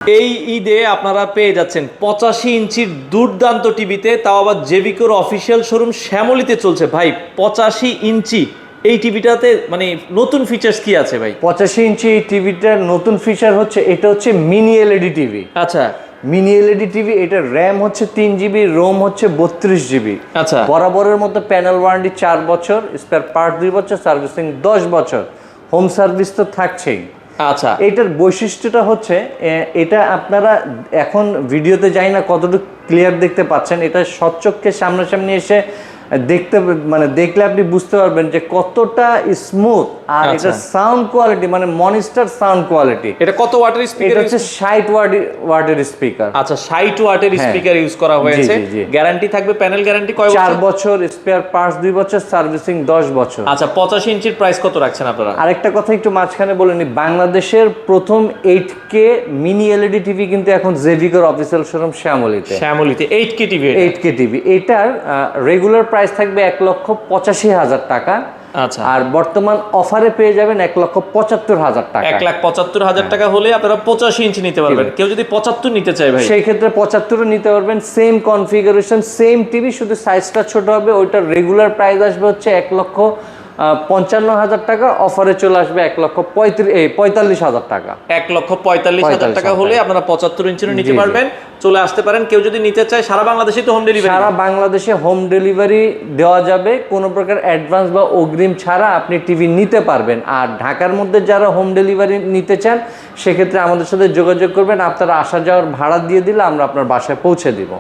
এই ঈদে আপনারা পেয়ে যাচ্ছেন 85 ইঞ্চির দুর্দান্ত টিভিতে, তাও আবার জেবিকোর অফিসিয়াল শোরুম শ্যামলীতে চলছে ভাই। 85 ইঞ্চি এই টিভিটাতে মানে নতুন ফিচার্স কি আছে ভাই? 85 ইঞ্চি এই টিভিটার নতুন ফিচার হচ্ছে এটা হচ্ছে মিনি এলইডি টিভি। আচ্ছা, মিনি এলইডি টিভি, এটার র্যাম হচ্ছে 3 জিবি, রোম হচ্ছে 32 জিবি। আচ্ছা। বরাবরের মতো প্যানেল ওয়ারেন্টি 4 বছর, স্পেয়ার পার্ট 2 বছর, সার্ভিসিং 10 বছর, হোম সার্ভিস তো থাকছেই। আচ্ছা, এটার বৈশিষ্ট্যটা হচ্ছে এটা আপনারা এখন ভিডিওতে যাই না কতটুকু ক্লিয়ার দেখতে পাচ্ছেন, এটা সচক্ষে সামনাসামনি এসে দেখতে মানে দেখলে আপনি বুঝতে পারবেন যে কতটা স্মুথ। আর এটা সাউন্ড কোয়ালিটি মানে মনিস্টার সাউন্ড কোয়ালিটি। এটা কত ওয়াটের স্পিকার? এটা হচ্ছে 60 ওয়াটের স্পিকার। আচ্ছা, 60 ওয়াটের স্পিকার ইউজ করা হয়েছে। গ্যারান্টি থাকবে, প্যানেল গ্যারান্টি কয় বছর? 4 বছর, স্পেয়ার পার্টস 2 বছর, সার্ভিসিং 10 বছর। আচ্ছা, 85 ইঞ্চির প্রাইস কত রাখছেন আপনারা? আরেকটা কথা একটু মাঝখানে বলে নি, বাংলাদেশের প্রথম 8K মিনি এলইডি টিভি কিন্তু এখন জেবিকোর অফিসিয়াল শোরুম শ্যামলীতে। 8K TV. 8K টিভি এটার রেগুলার প্রাইস থাকবে 1,85,000 টাকা। আচ্ছা, আর বর্তমান অফারে পেয়ে যাবেন 1,75,000 টাকা। 1,75,000 টাকা হলে আপনারা 85 ইঞ্চি নিতে পারবেন। কেউ যদি 75 নিতে চায় ভাই, সেই ক্ষেত্রে 75 নিতে পারবেন। সেম কনফিগারেশন, সেম টিভি, শুধু সাইজটা ছোট হবে। ওইটার রেগুলার প্রাইস আসবে হচ্ছে 1,55,000 টাকা, অফারে চলে আসবে 1,45,000 টাকা। 1,45,000 টাকা হলে আপনারা 75 ইঞ্চির নিতে পারবেন। চলে আসতে পারেন। কেউ যদি নিতে চায় সারা বাংলাদেশে তো হোম ডেলিভারি? সারা বাংলাদেশে হোম ডেলিভারি দেওয়া যাবে, কোনো প্রকার অ্যাডভান্স বা অগ্রিম ছাড়া আপনি টিভি নিতে পারবেন। আর ঢাকার মধ্যে যারা হোম ডেলিভারি নিতে চান সেক্ষেত্রে আমাদের সাথে যোগাযোগ করবেন। আপনারা আসা যাওয়ার ভাড়া দিয়ে দিলে আমরা আপনার বাসায় পৌঁছে দিব।